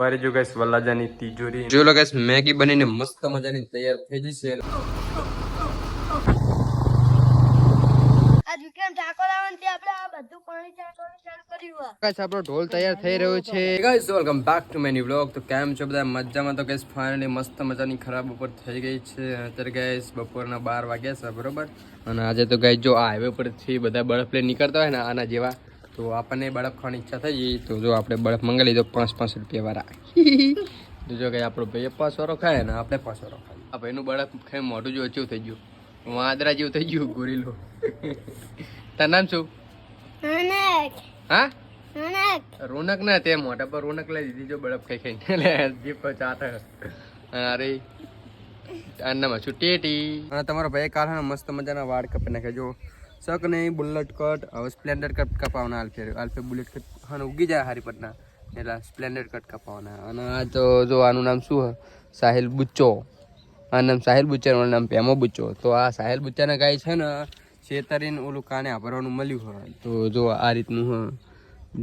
મારી જો ગાઈસ વલ્લાજાની તિજોરી જો લો ગાઈસ મેગી બનીને મસ્ત મજાની તૈયાર થઈ જશે. આજ વિક્રમ ઠાકોર આવન તે આપણે આ બધું પાણી ચાટવાનું ચાલુ કર્યું ગાઈસ આપણો ઢોલ તૈયાર થઈ રહ્યો છે. Guys welcome back to my new vlog. તો કેમ છો બધા મજામાં? તો ગાઈસ ફાઇનલી મસ્ત મજાની ખરાબ બપોર થઈ ગઈ છે. અત્યારે ગાઈસ બપોરના 12 વાગ્યા છે બરોબર. અને આજે તો ગાઈસ જો આ હાઈવે પરથી બધા બરફ લઈને નીકળતા હોય ને આના જેવા, તો આપણને બરફ ખાવાની ઈચ્છા થઈ ગઈ. તો જો આપણે બરફ મંગાવી લીધો 5-5 રૂપિયા વાળા. તો જો કે આપણો ભાઈ 5 વાળો ખાય ને આપણે 5 વાળો ખાય. આ ભાઈનું બરફ ખાઈ મોઢું જો ઓછું થઈ ગયું, વાદરા જેવું થઈ ગયું, ગોરીલો. તારું નામ શું? રોનક. હા રોનક. રોનક ના, તે મોઢા પર રોનક લઈ દીધી જો બરફ ખાઈ ખાઈને. જીપ ચાટ. અરે આનામાં છું ટેટી. અને તમારો ભાઈ કાઢાના મસ્ત મજાના વાળ કપી નાખે જો. શક નહીં બુલેટ કટ, હવે સ્પ્લેન્ડર કટ કપાવવાના. આલ્ફે બુલેટ કટ હા ઉગી જાય હારી પટના, એટલે સ્પ્લેન્ડર કટ કપાવવાના. અને આ તો જો આનું નામ શું હ? સાહિલ બુચ્ચો. આ નામ સાહિલ બુચ્ચા, મારું નામ પેમો બુચ્ચો. તો આ સાહિલ બુચ્ચાના ગાય છે ને છેતરીને ઓલું કાને આભરવાનું મળ્યું હોય. તો જો આ રીતનું હ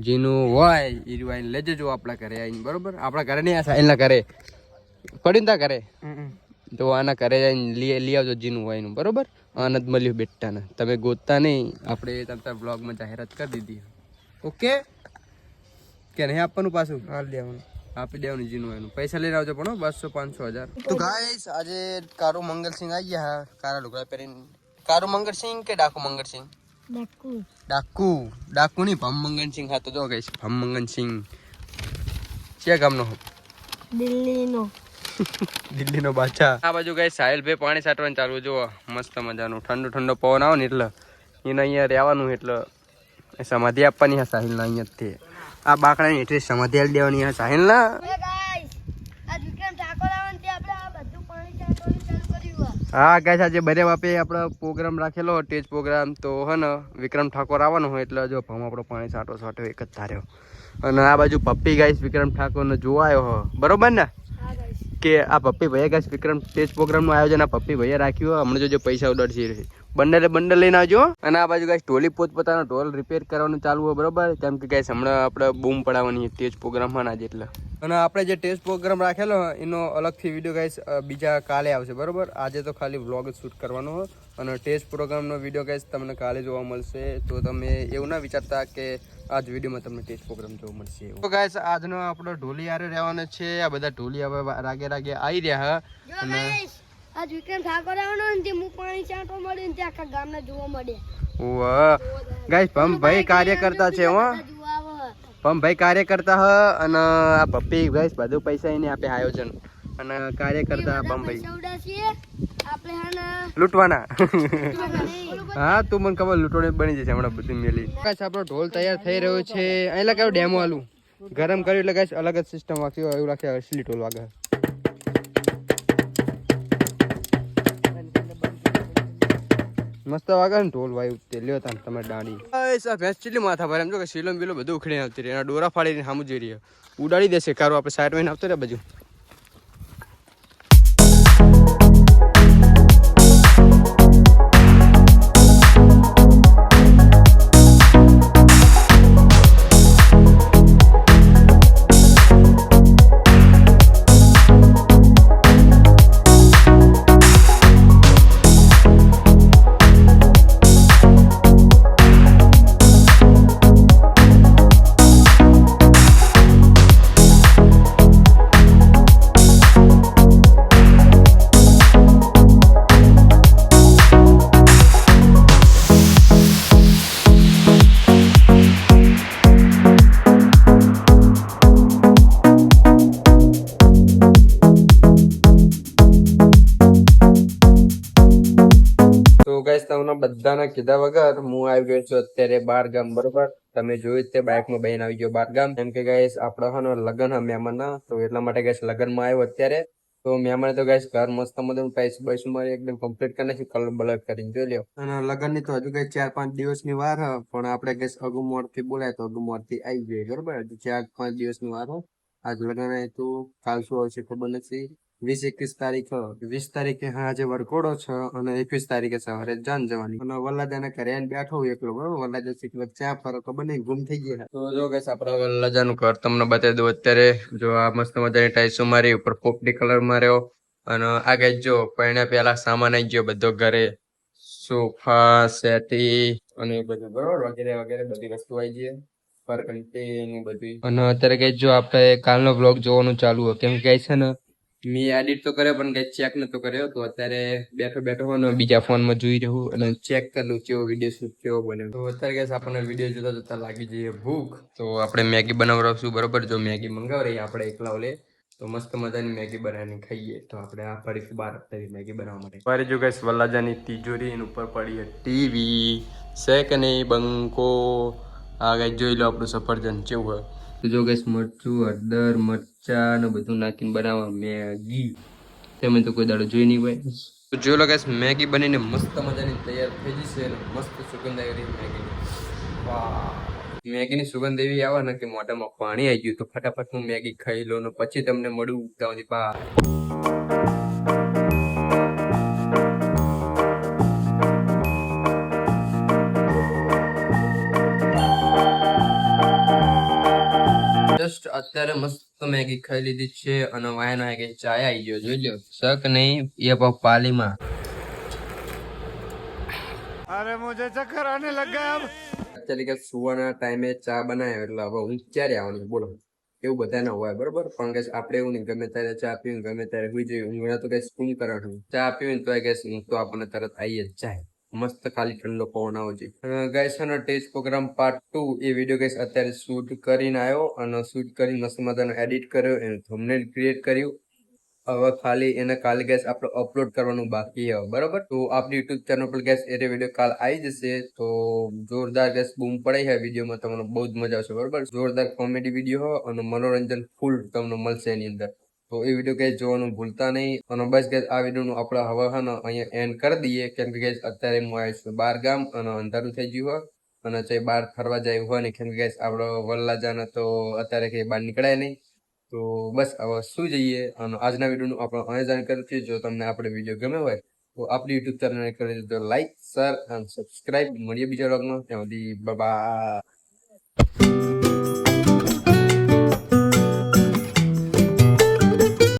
જેનું હોય એ આઈને લઈ જજો આપણા ઘરે આવીને બરોબર. આપણા ઘરે નહીં, આ સાહિલના ઘરે પડ્યું તા ઘરે. તો આના ઘરે જઈને લઈ આવજો જીનું હોય એનું બરોબર. આનંદ મળ્યું બેટાને, તમે ગોતતા નહીં, આપણે તમારા બ્લોગમાં જાહેરાત કરી દીધી. ઓકે કે નહીં આપવાનું પાછું? આપી દેવાનું જીનું એનું. પૈસા લઈને આવજો પણ 200, 500, 1000. તો ગાઈસ આજે કારો મંગલસિંહ આવી ગયા. કારા લુગડા પહેરીને. કારો મંગલસિંહ કે ડાકુ મંગલસિંહ? ડાકુ. ડાકુ. ડાકુ નહીં, ભમ મંગનસિંહ. હા તો જો ગાઈસ ભમ મંગનસિંહ છે ગામનો? દિલ્હીનો. દિલ્હીનો બાદશાહ. આ બાજુ ગાઈસ સાહિલભાઈ પાણી છાંટવાનું ચાલુ. જો મસ્ત મજાનું ઠંડો ઠંડો પવન આવે ને એટલે એને અહીંયા રહેવાનું. એટલે સમાધિ આપવાની હા સાહિલના અહીંયાથી. આ બાકડાની હેઠે સમાધિ આપી દેવાની હા સાહિલના. એ ગાઈસ આજ વિક્રમ ઠાકોર આવન તે આપણે આ બધું પાણી ચાટવાનું ચાલુ કર્યું. હા ગાઈસ આજે બરે બાપે આપણો પ્રોગ્રામ રાખેલો સ્ટેજ પ્રોગ્રામ. તો હે ને વિક્રમ ઠાકોર આવવાનો હોય એટલે જો ભમ આપણો પાણી છાંટો એક જ ધાર્યો. અને આ બાજુ પપ્પી ગાઈસ વિક્રમ ઠાકોરને જોવા આવ્યો હો બરોબર ને. હા ગાઈસ કે આ પપ્પી ભાઈએ ગાઈસ વિક્રમ સ્ટેજ પ્રોગ્રામનું આયોજન આ પપ્પી ભાઈએ રાખ્યું. હમણાં જો પૈસા ઉડાડશે બંડલ લઈને આવજો. અને આ બાજુ ગાઈસ ઢોલી પોતપોતાનો ઢોલ રિપેર કરવાનું ચાલુ હોય બરોબર. કેમ કે ગાઈસ હમણાં આપણે બૂમ પડાવવાની સ્ટેજ પ્રોગ્રામમાં આજે એટલે. અને આપણે જે ટેસ્ટ પ્રોગ્રામ રાખેલો એનો અલગથી વિડીયો ગાઈસ બીજા કાલે આવશે બરોબર. આજે તો ખાલી વ્લોગ જ શૂટ કરવાનો હોય. અને ટેસ્ટ પ્રોગ્રામનો વિડીયો ગાઈસ તમને કાલે જોવા મળશે. તો તમે એવું ના વિચારતા કે આજ વિડીયોમાં તમને ટેસ્ટ પ્રોગ્રામ જોવા મળશે. તો ગાઈસ આજનો આપણો ઢોલી આરે રહેવાનો છે. આ બધા ઢોલી હવે રાગે આવી રહ્યા. જો ગાઈસ આજ વિક્રમ ઠાકોર આવવાનો ને તે હું પાણી ચાટવા મળ્યું ને તે આખા ગામના જોવા મળ્યા. વાહ ગાઈસ ભમ ભાઈ કાર્યકર્તા છે હો. ભમ ભાઈ કાર્યકર્તા હ. અને આ પપ્પી ગાઈસ બધું પૈસા એને આપે આયોજન. અને કાર્યકર્તા ભમ ભાઈ આપણે હા લૂંટવાના. હા તું મને ખબર લૂંટોણી બની જશે હમણાં બધી મેલી. ગાઈસ આપણો ઢોલ તૈયાર થઈ રહ્યો છે. અહીં કયો ડેમો આલું ગરમ કર્યું એટલે ગાઈસ અલગ જ સિસ્ટમ વાગતી હોય એવું લાગે. અસલી ઢોલ વાગે. મસ્ત વાગે ને ઢોલ વાયુ તે લ્યો તા તમારે દાડી. આ ભેંસ ચીલી માથા ભરે એમ જો કે સીલો બીલો બધું ઉખડીને આવતી રહી. એના ડોરા ફાડીને સામું જોઈ રહી ઉડાડી દેશે. કારો આપણે સાઈડ માં આવતો રે બાજુ. તમને બધાના કીધા વગર હું આવી ગયો છું અત્યારે 12 ગામ બરોબર. તમે જોયું તે બાઇકમાં બહેન આવી ગયો 12 ગામ. કેમ કે ગાઈસ આપણા હનો લગ્ન હા મહેમાનના. તો એટલા માટે ગાઈસ લગ્નમાં આવ્યો અત્યારે. તો મહેમાને તો ગાઈસ ઘર મસ્ત મજાનું ટાઈસ બાઈસ મારી એકદમ કમ્પ્લીટ કરી નાખી, કલર બલર કરીને જોઈ લ્યો. અને લગ્નની તો હજુ કઈ 4-5 દિવસની વાર હ. પણ આપણે ગાઈસ અગુમોરથી બોલાય તો અગુમોરથી આવી ગઈ બરોબર. હજુ 4-5 દિવસની વાર હ. આજ લગ્ન તો કાલ શું આવશે ખબર નથી. 20-21 તારીખ 20 તારીખે આજે વરઘોડો છે અને 21 તારીખે સવારે જાન જવાની અને વલ્લાજાને ઘરે આવીને બેઠો હું એકલો બરોબર વલ્લાજા શીખવા ક્યાં ફરો ખબર નહીં ગુમ થઈ ગયા તો જો guys આપણા વલ્લાજાનું ઘર તમને બતાવી દઉં અત્યારે જો આ મસ્ત મજાની ટાઈસો મારી ઉપર પોપટી કલર માર્યો અને આ guys જો પહેણ્યા પેલા સામાન આવી ગયો બધો ઘરે સોફા સેટી અને એ બધું બરોબર વગેરે વગેરે બધી વસ્તુ આવી ગઈ અને અત્યારે કઈ જો આપણે કાલનો બ્લોગ જોવાનું ચાલુ હોય કેમ કે છે ને મેં એડિટ તો કર્યો પણ કઈ ચેક નતો કર્યો તો અત્યારે બેઠો બેઠો હોય ને બીજા ફોનમાં જોઈ રહ્યું અને ચેક કરેલું કેવો વિડીયો શૂટ કેવો બન્યો તો અત્યારે કઈ આપણને વિડીયો જોતા જોતા લાગી જઈએ ભૂખ તો આપણે મેગી બનાવડાવશું બરોબર જો મેગી મંગાવી આપણે એકલા ઓલે તો મસ્ત મજાની મેગી બનાવીને ખાઈએ તો આપણે આ ફરીથી બહાર અત્યારે મેગી બનાવવા માટે ફરી જો ગઈશ વલ્લાજાની તિજોરી એની ઉપર પડી ટીવી છે કે નહીં બંકો આ ગઈ જોઈ લો આપણું સફરજન કેવું હોય તો જો ગઈશ મરચું હળદર મરચા ને બધું નાખીને બનાવવા મેગી તમે તો કોઈ દાડો જોઈ નહીં હોય તો જોઈ લો ગઈશ મેગી બનીને મસ્ત મજાની તૈયાર થઈ જશે અને મસ્ત સુગંધ આવી રહી મેગીની વાહ મેગીની સુગંધ એવી આવે ને કે મોઢામાં પાણી આવી ગયું તો ફટાફટ હું મેગી ખાઈ લો ને પછી તમને મળું ત્યાં બા જસ્ટ અત્યારે મસ્ત મેગી ખાઈ લીધી છે અને વાયનો કે ચાય આવી ગયો જોઈ લો શક નહીં એ પાલીમાં અરે મુજે ચક્કર આને લગ ગયા અબ અત્યારે કે સુવાના ટાઈમે ચા બનાવ્યો એટલે હવે હું ક્યારે આવવાનું બોલો એવું બધા ના હોય બરોબર પણ કે આપણે એવું નહીં ગમે ત્યારે ચા પીવું ગમે ત્યારે હુઈ જઈએ ઊંઘણા તો કઈ સ્કૂલ કરવાનું ચા પીવું તો કે તો આપણને તરત આવી જ જાય મસ્ત ખાલી ઠંડો પવન આવો જોઈએ ગાઈસ આનો ટેસ્ટ પ્રોગ્રામ પાર્ટ 2 એ વિડીયો ગાઈસ અત્યારે શૂટ કરીને આવ્યો અને શૂટ કરી મસ્ત મજાનો એડિટ કર્યો એનું થંબનેલ ક્રિએટ કર્યું હવે ખાલી એને કાલે ગેસ આપણે અપલોડ કરવાનું બાકી છે બરોબર તો આપણી યુટ્યુબ ચેનલ પર ગેસ એ વિડીયો કાલ આવી જશે તો જોરદાર ગેસ બૂમ પડી છે વિડીયોમાં તમને બહુ જ મજા આવશે બરોબર જોરદાર કોમેડી વિડીયો અને મનોરંજન ફૂલ તમને મળશે એની અંદર તો એ વિડીયો ગેસ જોવાનું ભૂલતા નહીં અને બસ ગેસ આ વિડીયોનું આપણે હવે છે ને અહીંયા એન્ડ કરી દઈએ કેમ કે ગેસ અત્યારે હું આવીશ બહાર ગામ અને અંધારું થઈ ગયું હોય અને તે બહાર ફરવા જાય હોય ને કેમ કે ગેસ આપણો વલ્લાજાને તો અત્યારે કંઈ બહાર નીકળાય નહીં તો બસ હવે શું જઈએ અને આજના વિડીયોનું આપણે અહીંયા જાણ કર્યું છે જો તમને આપણે વિડીયો ગમે હોય તો આપણી યુટ્યુબ ચેનલ કરી દીધો લાઈક શેર અને સબસ્ક્રાઇબ મળીએ બીજા વ્લોગમાં ત્યાં સુધી બાય